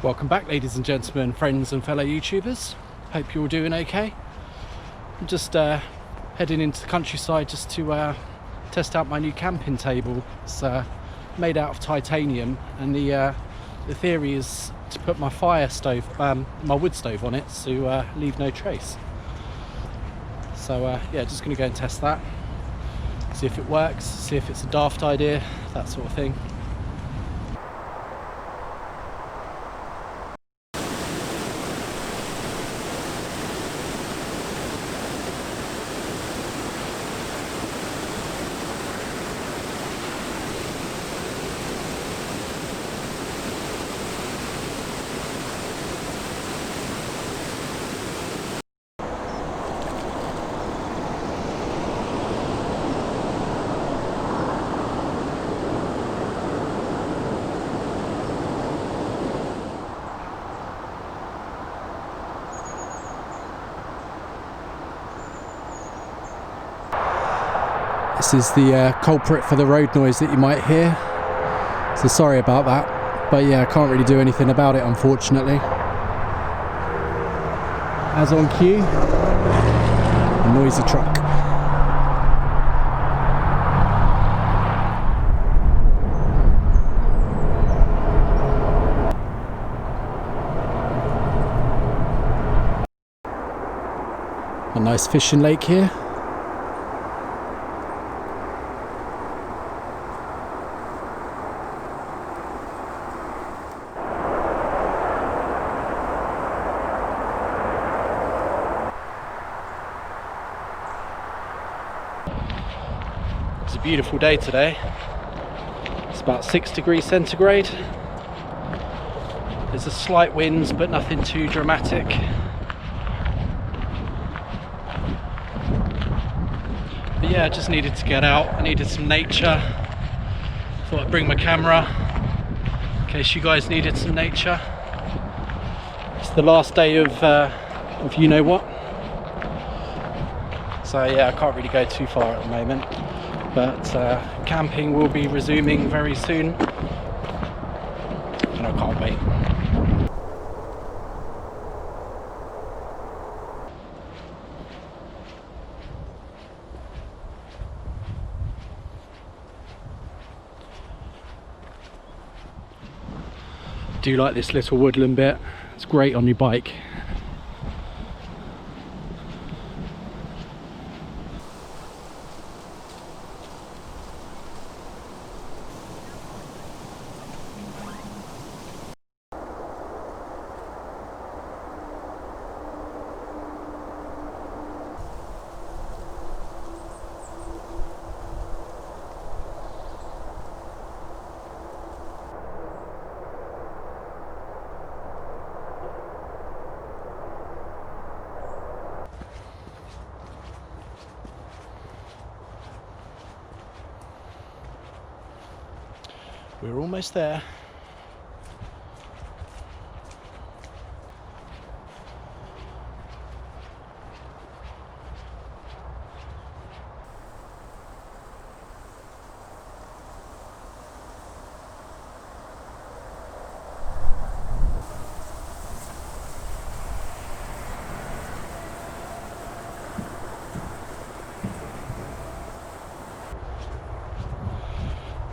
Welcome back, ladies and gentlemen, friends and fellow YouTubers. Hope you're all doing okay. I'm just heading into the countryside just to test out my new camping table. It's made out of titanium, and the theory is to put my fire stove, my wood stove on it to leave no trace. So yeah, just going to go and test that, see if it works, see if it's a daft idea, that sort of thing. This is the culprit for the road noise that you might hear, so sorry about that, but yeah, I can't really do anything about it, unfortunately. As on cue, a noisy truck. A nice fishing lake here. It's a beautiful day today. It's about 6 degrees centigrade. There's a slight wind, but nothing too dramatic. But yeah, I just needed to get out. I needed some nature. Thought I'd bring my camera in case you guys needed some nature. It's the last day of you know what. So yeah, I can't really go too far at the moment. But camping will be resuming very soon, and I can't wait. I do like this little woodland bit. It's great on your bike. We're almost there.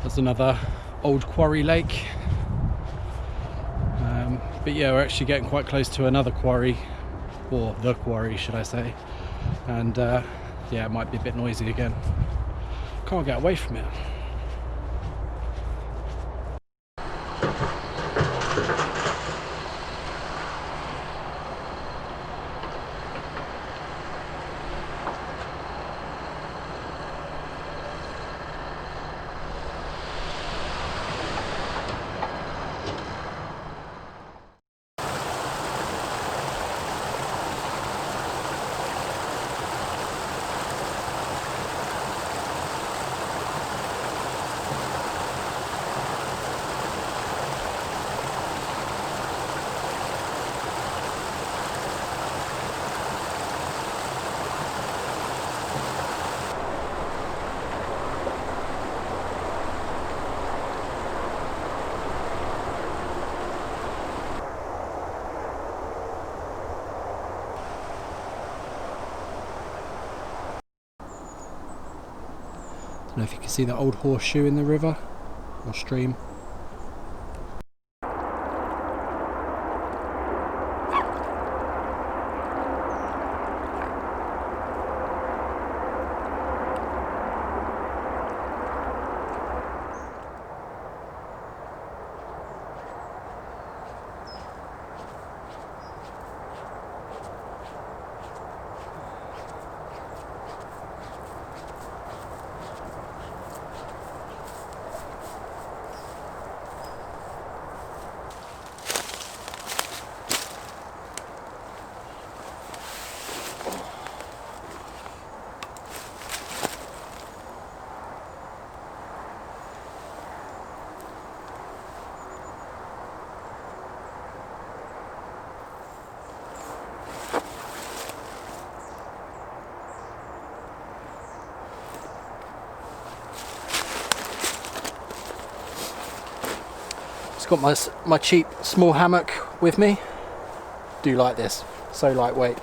There's another old quarry lake, but yeah, we're actually getting quite close to another quarry, or the quarry should I say, and yeah, it might be a bit noisy again. Can't get away from it. Don't know if you can see the old horseshoe in the river or stream. Just got my cheap small hammock with me. Do like this, so lightweight.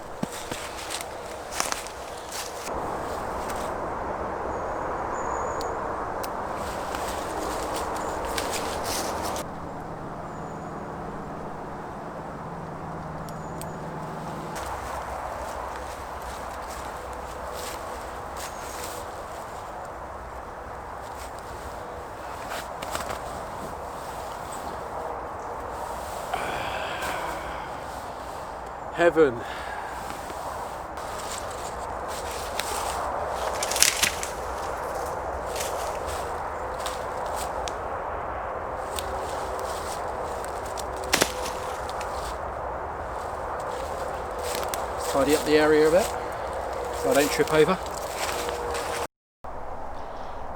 Heaven. Let's tidy up the area a bit so I don't trip over.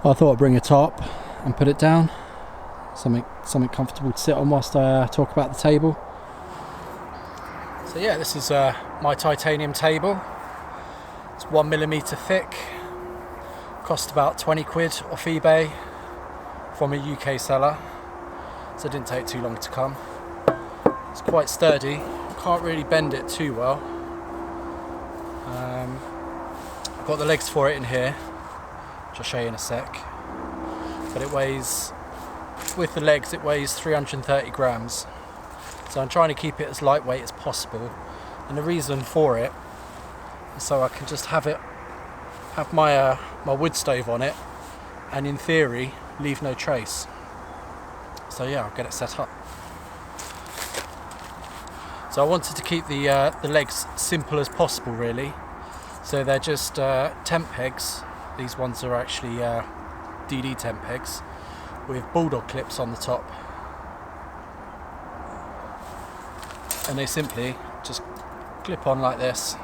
I thought I'd bring a tarp and put it down. Something comfortable to sit on whilst I talk about the table. So yeah, this is my titanium table. It's 1mm thick. Cost about 20 quid off eBay from a UK seller. So it didn't take too long to come. It's quite sturdy. Can't really bend it too well. I've got the legs for it in here, which I'll show you in a sec. But it weighs, with the legs, it weighs 330 grams. So I'm trying to keep it as lightweight as possible, and the reason for it is so I can just have my wood stove on it, and in theory leave no trace. So yeah, I'll get it set up. So I wanted to keep the legs simple as possible, really. So they're just tent pegs. These ones are actually DD tent pegs with bulldog clips on the top. And they simply just clip on like this.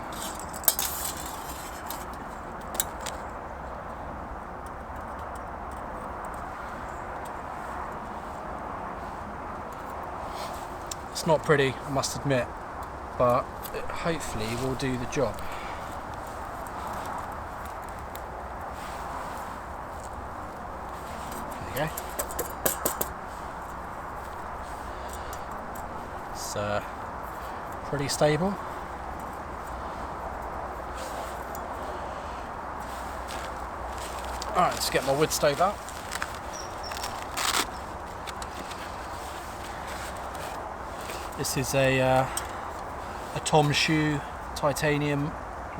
It's not pretty, I must admit, but it hopefully will do the job. There you go. It's pretty stable. Alright, let's get my wood stove out. This is a Tom Shoe titanium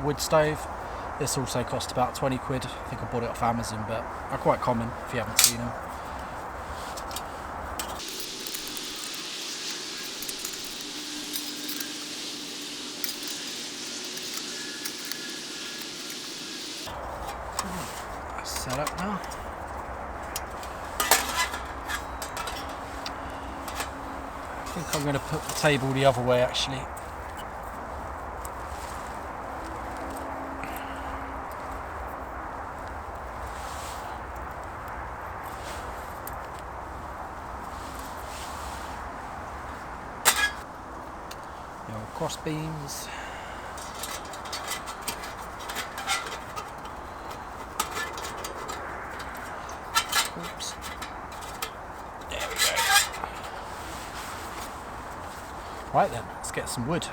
wood stove. This also cost about 20 quid. I think I bought it off Amazon, but they're quite common if you haven't seen them. Set up now. I think I'm going to put the table the other way actually. Your cross beams. Oops. There we go. Right then, let's get some wood.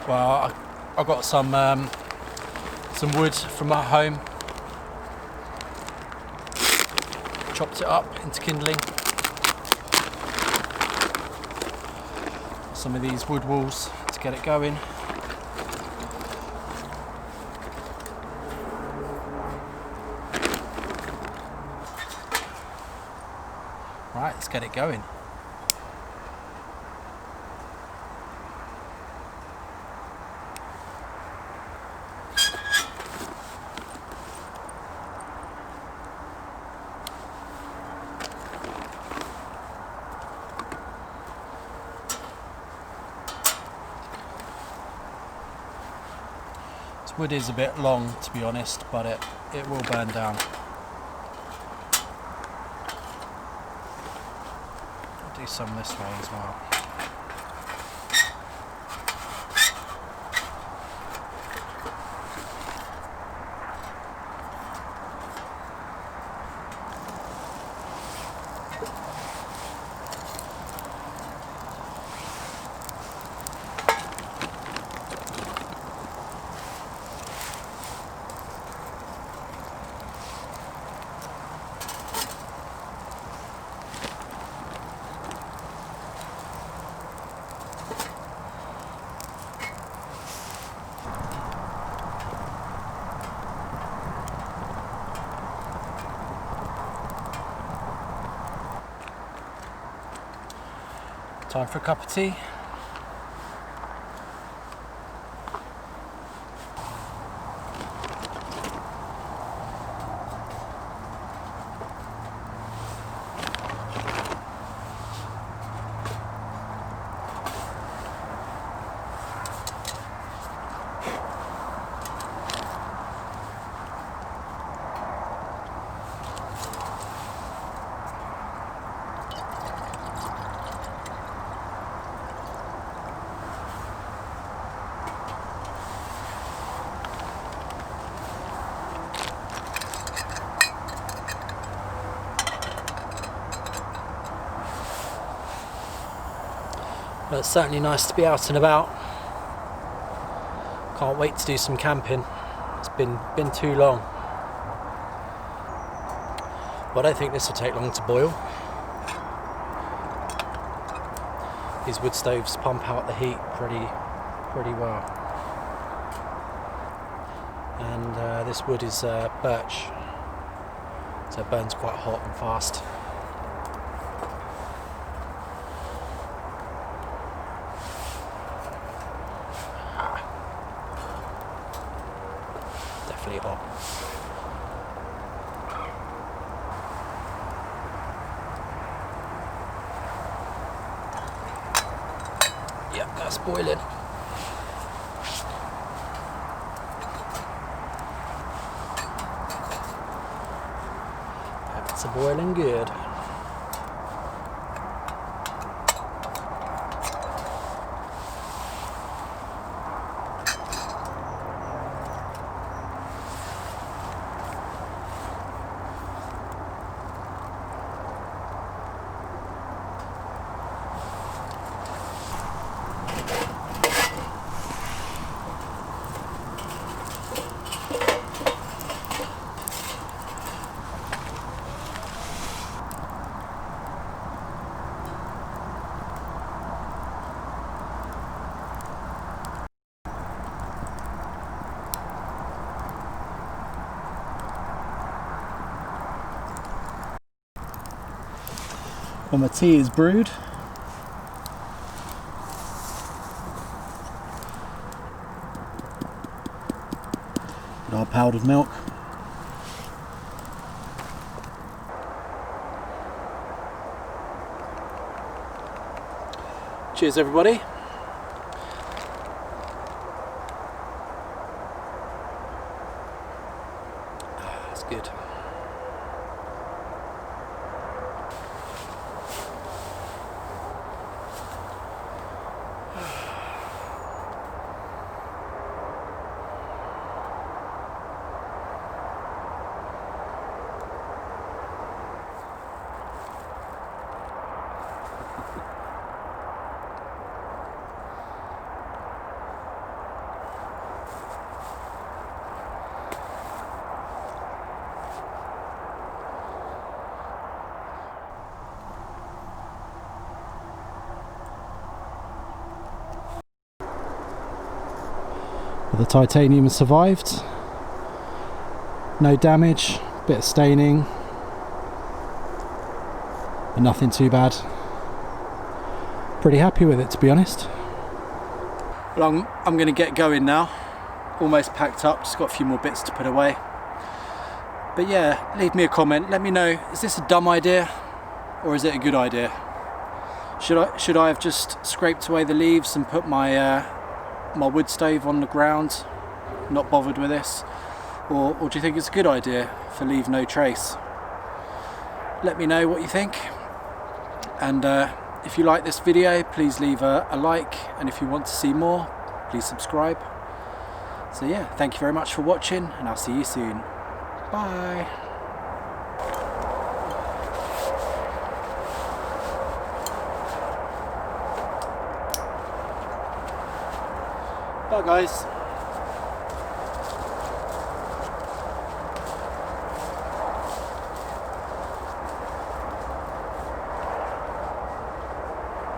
Well, I got some wood from my home. chopped it up into kindling. Some of these wood walls to get it going. Right, let's get it going. This wood is a bit long, to be honest, but it will burn down. I'll do some this way as well. Time for a cup of tea. Well, it's certainly nice to be out and about. Can't wait to do some camping. It's been too long. Well, I don't think this will take long to boil. These wood stoves pump out the heat pretty well. And this wood is birch, so it burns quite hot and fast. Definitely hot. Yep, that's boiling. It's a boiling good. Well, my tea is brewed. And our powdered milk. Cheers, everybody. That's good. But the titanium has survived. No damage, bit of staining, but nothing too bad. Pretty happy with it, to be honest. Well, I'm going to get going now. Almost packed up, just got a few more bits to put away. But yeah, leave me a comment, let me know, is this a dumb idea or is it a good idea? Should I have just scraped away the leaves and put my my wood stove on the ground, not bothered with this? Or do you think it's a good idea for leave no trace? Let me know what you think. And if you like this video, please leave a like, and if you want to see more, please subscribe. So yeah, thank you very much for watching, and I'll see you soon. Bye. Bye guys.